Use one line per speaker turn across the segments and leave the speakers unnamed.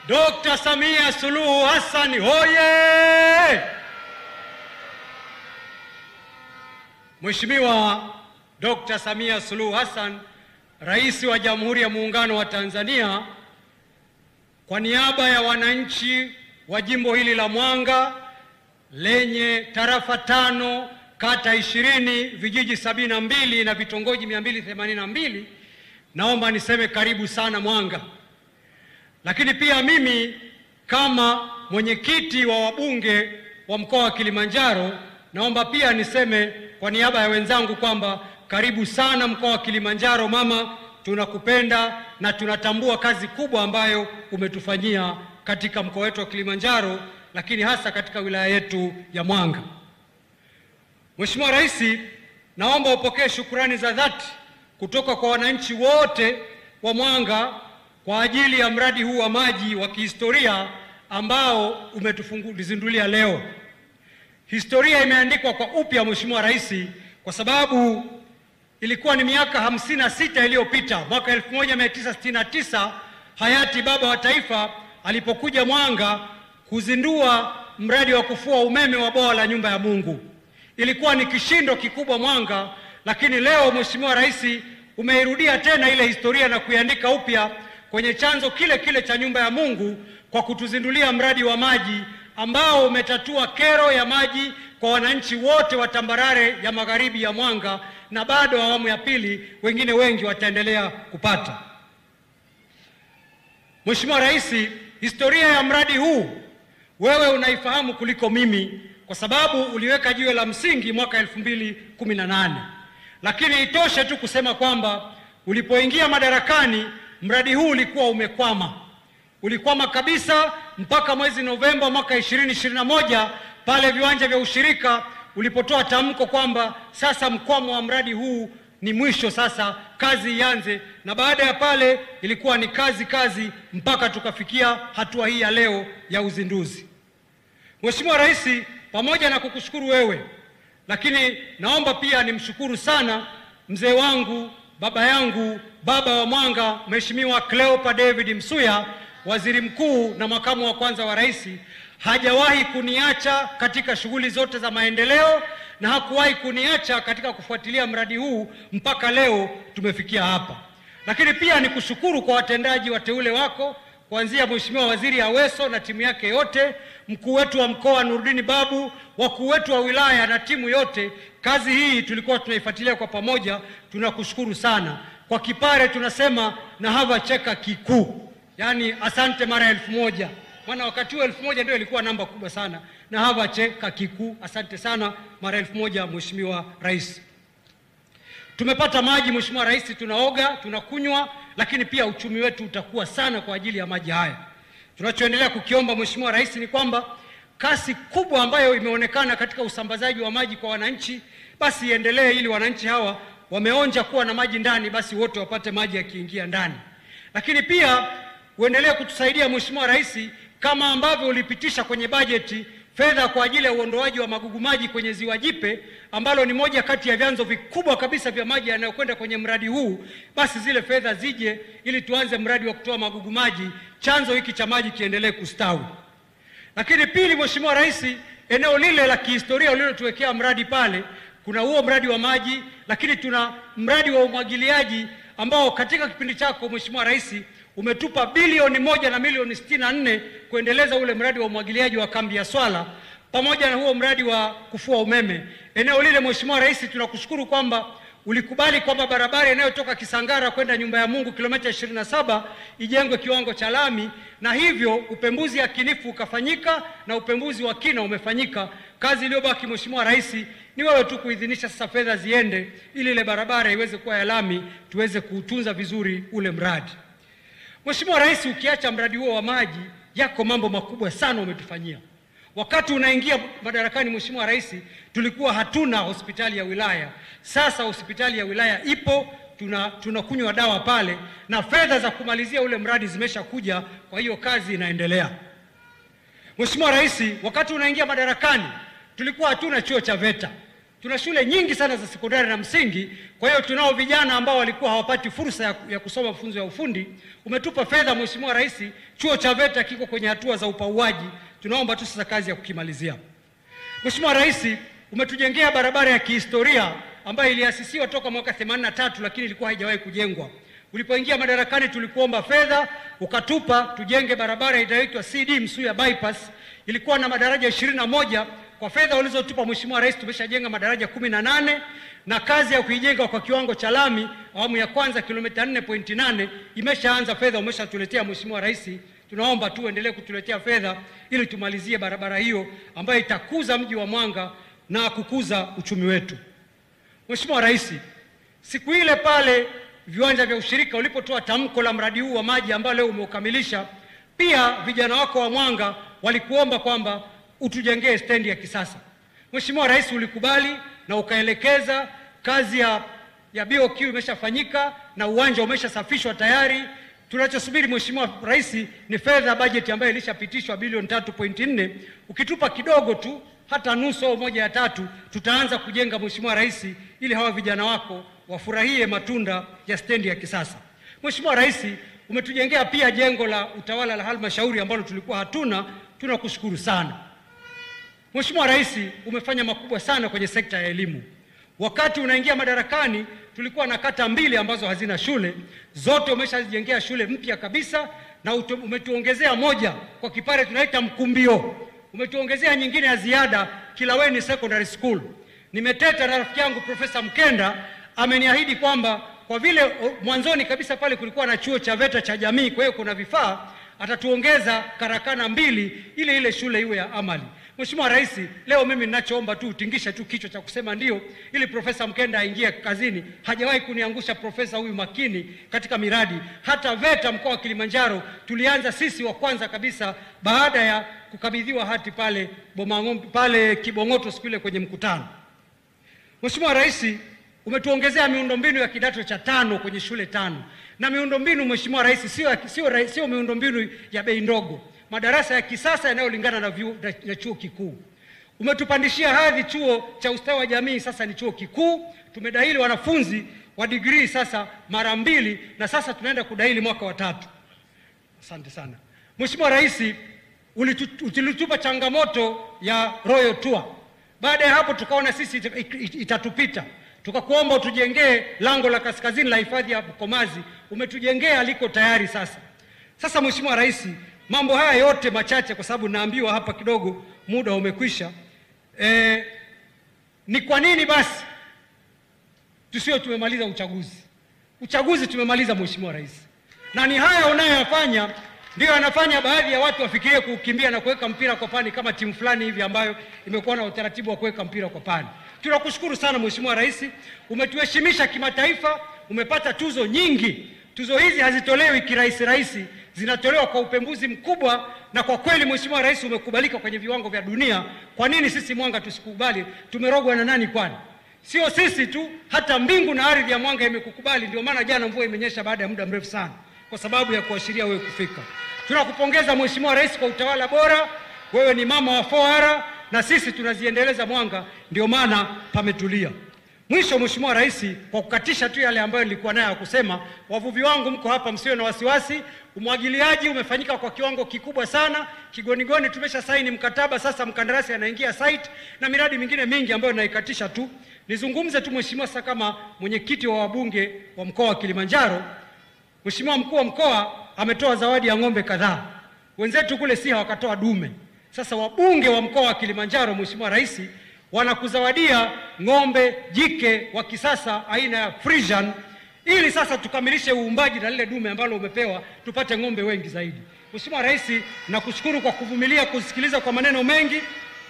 Dr. Samia Suluhu Hassan hoye! Mheshimiwa Dr. Samia Suluhu Hassan, Rais wa Jamhuri ya Muungano wa Tanzania, kwa niaba ya wananchi wa jimbo hili la Mwanga lenye tarafa 5, kata 20, vijiji 72 na vitongoji 282, naomba niseme karibu sana Mwanga. Lakini pia mimi kama mwenyekiti wa wabunge wa mkoa wa Kilimanjaro, naomba pia niseme kwa niaba ya wenzangu kwamba karibu sana mkoa wa Kilimanjaro. Mama, tunakupenda na tunatambua kazi kubwa ambayo umetufanyia katika mkoa wetu wa Kilimanjaro, lakini hasa katika wilaya yetu ya Mwanga. Mheshimiwa Rais, naomba upokee shukrani za dhati kutoka kwa wananchi wote wa Mwanga kwa ajili ya mradi huu wa maji wa kihistoria ambao umetuzindulia leo. Historia imeandikwa kwa upya Mheshimiwa Rais, kwa sababu ilikuwa ni miaka 56 iliyopita, mwaka 1969 hayati baba wa taifa alipokuja Mwanga kuzindua mradi wa kufua umeme wa bwawa la Nyumba ya Mungu. Ilikuwa ni kishindo kikubwa Mwanga, lakini leo Mheshimiwa Rais umeirudia tena ile historia na kuiandika upya kwenye chanzo kile kile cha Nyumba ya Mungu kwa kutuzindulia mradi wa maji ambao umetatua kero ya maji kwa wananchi wote wa tambarare ya magharibi ya Mwanga, na bado awamu ya pili wengine wengi wataendelea kupata. Mheshimiwa Rais, historia ya mradi huu wewe unaifahamu kuliko mimi, kwa sababu uliweka jiwe la msingi mwaka 2018. Lakini itoshe tu kusema kwamba ulipoingia madarakani mradi huu ulikuwa umekwama. Ulikwama kabisa mpaka mwezi Novemba mwaka 2021 pale viwanja vya ushirika ulipotoa tamko kwamba sasa mkwamo wa mradi huu ni mwisho, sasa kazi ianze. Na baada ya pale ilikuwa ni kazi mpaka tukafikia hatua hii ya leo ya uzinduzi. Mheshimiwa Rais, pamoja na kukushukuru wewe, lakini naomba pia nimshukuru sana mzee wangu, baba yangu, baba wa Mwanga, Mheshimiwa Cleopa David Msuya, waziri mkuu na makamu wa kwanza wa rais. Hajawahi kuniacha katika shughuli zote za maendeleo na hakuwahi kuniacha katika kufuatilia mradi huu mpaka leo tumefikia hapa. Lakini pia nikushukuru kwa watendaji wateule wako, kuanzia Mheshimiwa Waziri Aweso na timu yake yote, mkuu wetu wa mkoa Nurdin Babu, wakuu wetu wa wilaya na timu yote. Kazi hii tulikuwa tunaifuatilia kwa pamoja, tunakushukuru sana. Kwa Kipare tunasema na hava cheka kikuu, yani asante mara 1000. Maana wakati huo 1000 ndio ilikuwa namba kubwa sana, na hava cheka kikuu, asante sana mara 1000 Mheshimiwa Rais. Tumepata maji Mheshimiwa Rais, tunaoga, tunakunywa, lakini pia uchumi wetu utakuwa sana kwa ajili ya maji haya. Tunachoendelea kukiomba Mheshimiwa Rais ni kwamba kasi kubwa ambayo imeonekana katika usambazaji wa maji kwa wananchi basi iendelee, ili wananchi hawa wameonja kuwa na maji ndani, basi wote wapate maji yakiingia ndani. Lakini pia uendelee kutusaidia Mheshimiwa Rais, kama ambavyo ulipitisha kwenye bajeti fedha kwa ajili ya uondoaji wa magugu maji kwenye Ziwa Jipe, ambalo ni moja kati ya vyanzo vikubwa kabisa vya maji yanayokwenda kwenye mradi huu. Basi zile fedha zije ili tuanze mradi wa kutoa magugu maji, chanzo hiki cha maji kiendelee kustawi. Lakini pili, Mheshimiwa Rais, eneo lile la kihistoria ulilotuwekea mradi pale, kuna huo mradi wa maji, lakini tuna mradi wa umwagiliaji ambao katika kipindi chako Mheshimiwa Rais umetupa bilioni 1 na milioni 64 kuendeleza ule mradi wa umwagiliaji wa kambi ya Swala, pamoja na huo mradi wa kufua umeme. Eneo lile Mheshimiwa Rais tunakushukuru kwamba ulikubali kwamba barabara inayotoka Kisangara kwenda Nyumba ya Mungu kilomita 27 ijengwe kiwango cha lami, na hivyo upembuzi yakinifu ukafanyika na upembuzi wa kina umefanyika. Kazi iliyobaki Mheshimiwa Rais ni wewe tu kuidhinisha sasa fedha ziende ili ile barabara iweze kuwa ya lami, tuweze kuutunza vizuri ule mradi. Mheshimiwa Rais, ukiacha mradi huo wa maji, yako mambo makubwa sana umetufanyia. Wakati unaingia madarakani Mheshimiwa Rais, tulikuwa hatuna hospitali ya wilaya. Sasa hospitali ya wilaya ipo, tunakunywa dawa pale, na fedha za kumalizia ule mradi zimeshakuja, kwa hiyo kazi inaendelea. Mheshimiwa Rais, wakati unaingia madarakani tulikuwa hatuna chuo cha VETA. Tuna shule nyingi sana za sekondari na msingi, kwa hiyo tunao vijana ambao walikuwa hawapati fursa ya kusoma mafunzo ya ufundi. Umetupa fedha Mheshimiwa Rais, chuo cha VETA kiko kwenye hatua za upauaji, tunaomba tu sasa kazi ya kukimalizia. Mheshimiwa Rais, umetujengea barabara ya kihistoria ambayo iliasisiwa toka mwaka 83 lakini ilikuwa haijawahi kujengwa. Ulipoingia madarakani tulikuomba fedha, ukatupa tujenge barabara inayoitwa CD Msuya bypass. Ilikuwa na madaraja 21. Kwa fedha ulizotupa Mheshimiwa Rais tumeshajenga madaraja 18 na kazi ya kuijenga kwa kiwango cha lami awamu ya kwanza kilomita 4.8 imeshaanza. Fedha umeshatuletea Mheshimiwa Rais, tunaomba tu endelee kutuletea fedha ili tumalizie barabara hiyo ambayo itakuza mji wa Mwanga na kukuza uchumi wetu. Mheshimiwa Rais, siku ile pale viwanja vya ushirika ulipotoa tamko la mradi huu wa maji ambao leo umeukamilisha, pia vijana wako wa Mwanga walikuomba kwamba utujengee stendi ya kisasa. Mheshimiwa Rais ulikubali na ukaelekeza kazi ya BOQ imeshafanyika na uwanja umeshasafishwa tayari. Tunachosubiri Mheshimiwa Rais ni fedha bajeti ambayo ilishapitishwa bilioni 3.4. Ukitupa kidogo tu hata nusu au 1/3 tutaanza kujenga Mheshimiwa Rais, ili hawa vijana wako wafurahie matunda ya stendi ya kisasa. Mheshimiwa Rais, umetujengea pia jengo la utawala la halmashauri ambalo tulikuwa hatuna, tunakushukuru sana. Mheshimiwa Rais, umefanya makubwa sana kwenye sekta ya elimu. Wakati unaingia madarakani tulikuwa na kata 2 ambazo hazina shule, zote umeshazijengea shule mpya kabisa, na umetuongezea moja kwa Kipare tunaita Mkumbio. Umetuongezea nyingine ya ziada Kilaweni Secondary School. Nimeteta na rafiki yangu Profesa Mkenda, ameniahidi kwamba kwa vile mwanzoni kabisa pale kulikuwa na chuo cha VETA cha jamii, kwa hiyo kuna vifaa, atatuongeza karakana 2 ili ile shule iwe ya amali. Mheshimiwa Rais, leo mimi ninachoomba tu utingisha tu kichwa cha kusema ndio ili Profesa Mkenda aingie kazini. Hajawahi kuniangusha profesa huyu makini katika miradi. Hata VETA mkoa wa Kilimanjaro tulianza sisi wa kwanza kabisa baada ya kukabidhiwa hati pale Bomang'ombe pale Kibong'oto siku ile kwenye mkutano. Mheshimiwa Rais, umetuongezea miundombinu ya kidato cha 5 kwenye shule 5. Na miundombinu Mheshimiwa Rais sio miundombinu ya bei ndogo. Madarasa ya kisasa yanayolingana na chuo kikuu. Umetupandishia hadhi chuo cha ustawi wa jamii, sasa ni chuo kikuu. Tumedahili wanafunzi wa degree sasa mara 2 na sasa tunaenda kudahili mwaka wa 3. Asante sana. Mheshimiwa Rais, ulitupa changamoto ya Royal Tour. Baada ya hapo tukaona sisi itatupita. Tukakuomba utujengee lango la kaskazini la hifadhi ya Bukomazi. Umetujengea, liko tayari sasa. Sasa Mheshimiwa Rais, mambo haya yote machache kwa sababu naambiwa hapa kidogo muda umekwisha. Ni kwa nini basi tusio tumemaliza uchaguzi? Uchaguzi tumemaliza Mheshimiwa Rais. Na ni haya unayoyafanya ndio anafanya baadhi ya watu wafikirie kukimbia na kuweka mpira kwa pani kama timu fulani hivi ambayo imekuwa na utaratibu wa kuweka mpira kwa pani. Tunakushukuru sana Mheshimiwa Rais, umetuheshimisha kimataifa, umepata tuzo nyingi. Tuzo hizi hazitolewi kirahisi, zinatolewa kwa upembuzi mkubwa, na kwa kweli Mheshimiwa Rais umekubalika kwenye viwango vya dunia. Kwa nini sisi Mwanga tusikubali? Tumerogwa na nani kwani? Sio sisi tu, hata mbingu na ardhi ya Mwanga imekukubali. Ndio maana jana mvua imenyesha baada ya muda mrefu sana, kwa sababu ya kuashiria wewe kufika. Tunakupongeza Mheshimiwa Rais kwa utawala bora. Wewe ni mama wa 4R na sisi tunaziendeleza Mwanga, ndio maana pametulia. Mwisho Mheshimiwa Rais, kwa kukatisha tu yale ambayo nilikuwa nayo kusema, wavuvi wangu mko hapa, msiwe na wasiwasi. Umwagiliaji umefanyika kwa kiwango kikubwa sana. Kigonigoni tumesha saini mkataba, sasa mkandarasi anaingia site na miradi mingine mingi ambayo naikatisha tu. Nizungumze tu Mheshimiwa sasa kama mwenyekiti wa wabunge wa mkoa wa Kilimanjaro. Mheshimiwa mkuu wa mkoa ametoa zawadi ya ng'ombe kadhaa. Wenzetu kule Siha wakatoa dume. Sasa wabunge wa mkoa wa Kilimanjaro Mheshimiwa Rais wanakuzawadia ng'ombe jike wa kisasa aina ya Friesian, ili sasa tukamilishe uumbaji na lile dume ambalo umepewa, tupate ng'ombe wengi zaidi. Mheshimiwa Rais, nakushukuru kwa kuvumilia kusikiliza kwa maneno mengi.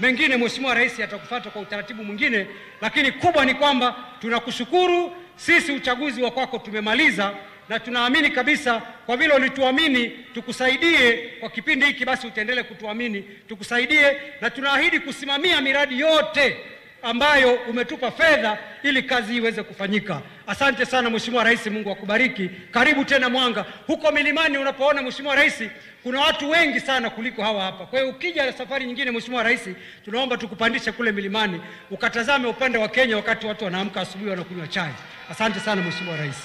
Mengine Mheshimiwa Rais atakufuata kwa utaratibu mwingine, lakini kubwa ni kwamba tunakushukuru. Sisi uchaguzi wa kwako tumemaliza, na tunaamini kabisa kwa vile ulituamini tukusaidie kwa kipindi hiki, basi utaendelee kutuamini tukusaidie, na tunaahidi kusimamia miradi yote ambayo umetupa fedha ili kazi iweze kufanyika. Asante sana Mheshimiwa Rais, Mungu akubariki. Karibu tena Mwanga. Huko milimani unapoona Mheshimiwa Rais, kuna watu wengi sana kuliko hawa hapa. Kwa hiyo ukija safari nyingine Mheshimiwa Rais, tunaomba tukupandishe kule milimani ukatazame upande wa Kenya wakati watu wanaamka asubuhi wanakunywa chai. Asante sana Mheshimiwa Rais.